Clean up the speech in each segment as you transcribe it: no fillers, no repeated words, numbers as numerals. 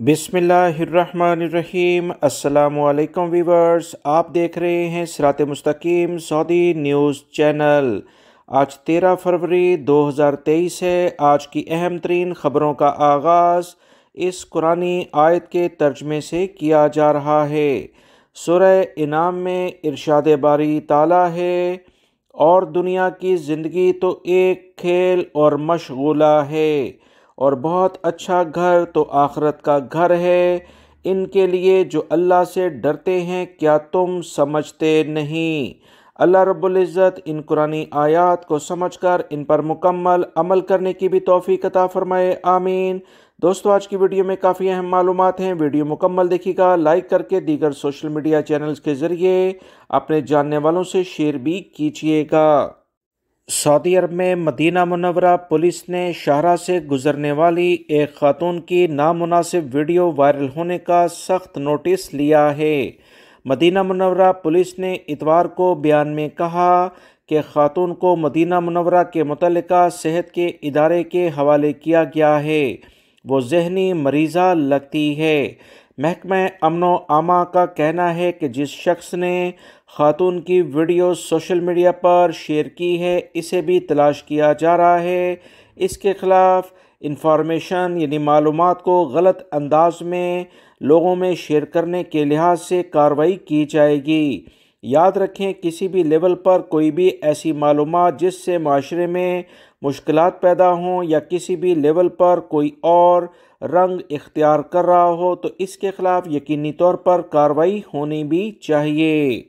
बिस्मिल्लाहिर्रहमानिर्रहीम। अस्सलामुअलैकुम वीवर्स, आप देख रहे हैं सिरात मुस्तकीम सऊदी न्यूज़ चैनल। आज 13 फरवरी 2023 है। आज की अहम तरीन ख़बरों का आगाज़ इस कुरानी आयत के तर्जमे से किया जा रहा है। सूरह इनाम में इरशाद बारी ताला है, और दुनिया की ज़िंदगी तो एक खेल और मशगूला है, और बहुत अच्छा घर तो आखिरत का घर है इनके लिए जो अल्लाह से डरते हैं, क्या तुम समझते नहीं। अल्लाह रब्बुल इज़्ज़त इन कुरानी आयात को समझकर इन पर मुकम्मल अमल करने की भी तौफीक अता फरमाए, आमीन। दोस्तों, आज की वीडियो में काफ़ी अहम मालूमात हैं। वीडियो मुकम्मल देखिएगा, लाइक करके दीगर सोशल मीडिया चैनल्स के ज़रिए अपने जानने वालों से शेयर भी कीजिएगा। सऊदी अरब में मदीना मुनव्वरा पुलिस ने शाहरा से गुजरने वाली एक खातून की नामुनासिब वीडियो वायरल होने का सख्त नोटिस लिया है। मदीना मुनव्वरा पुलिस ने इतवार को बयान में कहा कि खातून को मदीना मुनव्वरा के मुतल्लिका सेहत के इदारे के हवाले किया गया है। वो जहनी मरीज़ा लगती है। महकमा अमनो आमा का कहना है कि जिस शख्स ने खातून की वीडियो सोशल मीडिया पर शेयर की है, इसे भी तलाश किया जा रहा है। इसके ख़िलाफ़ इंफॉर्मेशन यानी मालूमात को गलत अंदाज में लोगों में शेयर करने के लिहाज से कार्रवाई की जाएगी। याद रखें, किसी भी लेवल पर कोई भी ऐसी मालूमात जिससे माशरे में मुश्किलात पैदा हों या किसी भी लेवल पर कोई और रंग इख्तियार कर रहा हो, तो इसके ख़िलाफ़ यकीनी तौर पर कार्रवाई होनी भी चाहिए।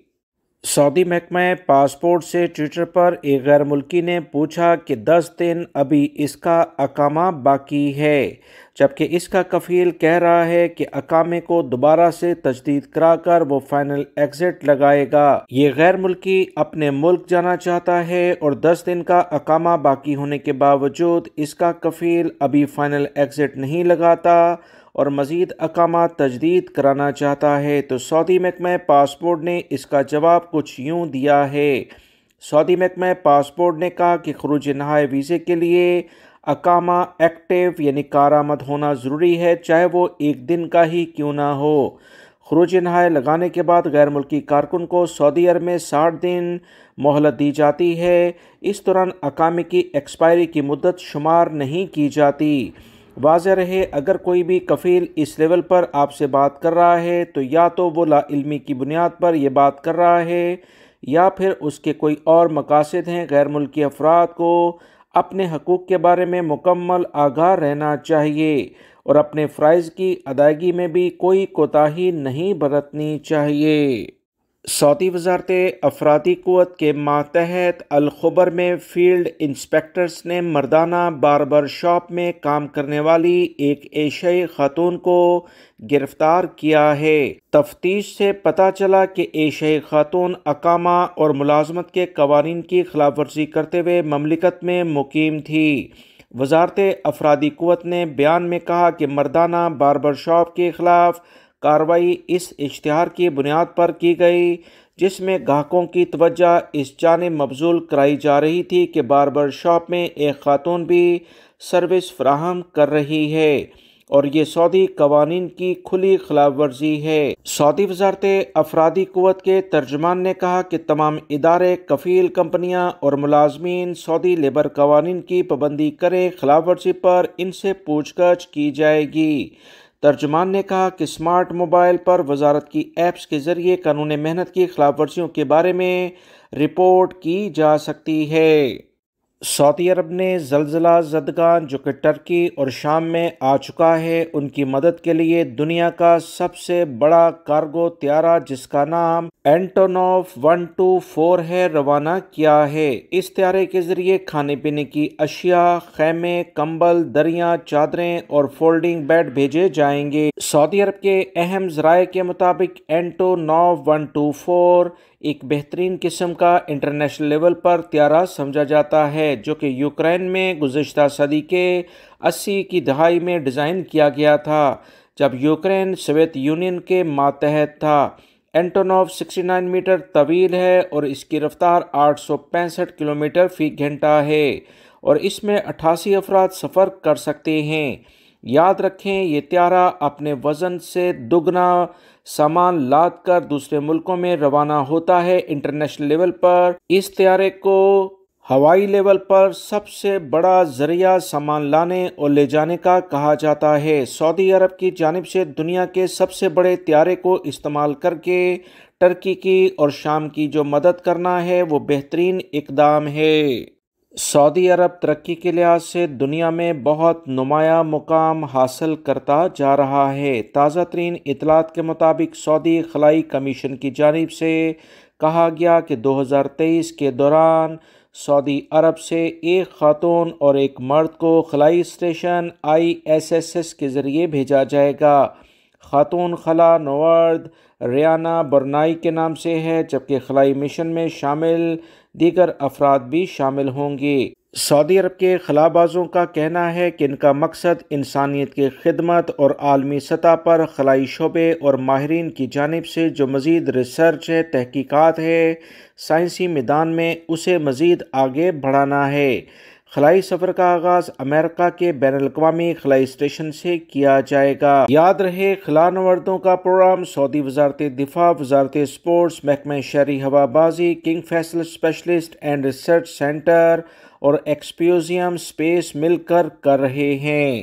सऊदी महकमा पासपोर्ट से ट्विटर पर एक गैर मुल्की ने पूछा कि 10 दिन अभी इसका अकामा बाकी है, जबकि इसका कफ़ील कह रहा है कि अकामे को दोबारा से तजदीद कराकर वो फाइनल एग्ज़िट लगाएगा। ये गैर मुल्की अपने मुल्क जाना चाहता है और 10 दिन का अकामा बाकी होने के बावजूद इसका कफ़ील अभी फाइनल एग्ज़िट नहीं लगाता और मज़ीद अकामा तजदीद कराना चाहता है। तो सऊदी महकमा पासपोर्ट ने इसका जवाब कुछ यूँ दिया है। सऊदी महकमा पासपोर्ट ने कहा कि खरूज नहाए वीज़े के लिए अकामा एक्टिव यानी कारामद होना ज़रूरी है, चाहे वो एक दिन का ही क्यों ना हो। खरूज नहाए लगाने के बाद गैर मुल्की कारकुन को सऊदी अरब में 60 दिन मोहलत दी जाती है। इस दौरान अकामे की एक्सपायरी की मुद्दत शुमार नहीं की जाती। वाज़ेह रहे, अगर कोई भी कफ़ील इस लेवल पर आपसे बात कर रहा है तो या तो वो लाइल्मी की बुनियाद पर यह बात कर रहा है या फिर उसके कोई और मकासद हैं। गैर मुल्की अफराद को अपने हकूक़ के बारे में मुकम्मल आगाह रहना चाहिए और अपने फ़राइज़ की अदायगी में भी कोई कोताही नहीं बरतनी चाहिए। सऊदी वज़ारत अफरादी क़ुव्वत के मातहत अल ख़ुबर में फ़ील्ड इंस्पेक्टर्स ने मर्दाना बार्बर शॉप में काम करने वाली एक एशियाई खातून को गिरफ़्तार किया है। तफ्तीश से पता चला कि एशियाई खातून अकामा और मुलाजमत के क़वानीन की खिलाफ वर्जी करते हुए ममलिकत में मुकीम थी। वज़ारत अफरादी क़ुव्वत ने बयान में कहा कि मर्दाना बार्बर शॉप के ख़िलाफ़ कार्रवाई इस इश्तिहार की बुनियाद पर की गई, जिसमें ग्राहकों की तवज्जो इस जानिब मबज़ूल कराई जा रही थी कि बार्बर शॉप में एक खातून भी सर्विस फराहम कर रही है और ये सऊदी कवानीन की खुली खिलाफ वर्जी है। सऊदी वज़ारत अफरादी क़ुव्वत के तर्जुमान ने कहा कि तमाम इदारे, कफ़ील कंपनियां और मुलाजमीन सऊदी लेबर कवानीन की पाबंदी करें, खिलाफ वर्जी पर इनसे पूछताछ की जाएगी। तर्जुमान ने कहा कि स्मार्ट मोबाइल पर वजारत की ऐप्स के ज़रिए कानून मेहनत की खिलाफ वर्जियों के बारे में रिपोर्ट की जा सकती है। सऊदी अरब ने ज़लज़ला ज़दगान जो कि टर्की और शाम में आ चुका है, उनकी मदद के लिए दुनिया का सबसे बड़ा कार्गो त्यारा जिसका नाम एंटोनोव 124 है, रवाना किया है। इस त्यारे के ज़रिए खाने पीने की अशिया, खैमे, कंबल, दरियाँ, चादरें और फोल्डिंग बेड भेजे जाएंगे। सऊदी अरब के अहम ज़राए के मुताबिक एंटोनोव 124 एक बेहतरीन किस्म का इंटरनेशनल लेवल पर त्यारा समझा जाता है, जो कि यूक्रेन में गुज़िश्ता सदी के 80 की दहाई में डिज़ाइन किया गया था, जब यूक्रेन सोवियत यूनियन के मातहत था। एंटोनोव 69 मीटर तवील है और इसकी रफ्तार 865 किलोमीटर फ़ी घंटा है और इसमें 88 अफराद सफ़र कर सकते हैं। یاد رکھیں یہ طیارہ اپنے وزن سے دگنا سامان لاد کر دوسرے ملکوں میں روانہ ہوتا ہے۔ انٹرنیشنل لیول پر اس طیارے کو ہوائی لیول پر سب سے بڑا ذریعہ سامان لانے اور لے جانے کا کہا جاتا ہے۔ سعودی عرب کی جانب سے دنیا کے سب سے بڑے طیارے کو استعمال کر کے ترکی کی اور شام کی جو مدد کرنا ہے وہ بہترین اقدام ہے۔ سعودی عرب ترقی کے لحاظ سے دنیا میں بہت نمایاں مقام حاصل کرتا جا رہا ہے۔ تازہ ترین اطلاعات کے مطابق سعودی خلائی کمیشن کی جانب سے کہا گیا کہ 2023 کے دوران سعودی عرب سے ایک خاتون اور ایک مرد کو خلائی اسٹیشن ISS کے ذریعے بھیجا جائے گا۔ خاتون خلا نورد ریانا برنائی کے نام سے ہے، جبکہ خلائی مشن میں شامل دیگر افراد بھی شامل ہوں گے۔ سعودی عرب کے خلا بازوں کا کہنا ہے کہ ان کا مقصد انسانیت کی خدمت اور عالمی سطح پر خلائی شعبے اور ماہرین کی جانب سے جو مزید ریسرچ ہے، تحقیقات ہے سائنسی میدان میں، اسے مزید آگے بڑھانا ہے۔ خلائی سفر کا آغاز امریکہ کے بین الاقوامی خلائی اسٹیشن سے کیا جائے گا۔ یاد رہے خلا نوردوں کا پروگرام سعودی وزارت دفاع، وزارت اسپورٹس، محکمہ شہری ہوا بازی، king Faisal specialist and research centre اور ایکسپیوزیم اسپیس مل کر رہے ہیں۔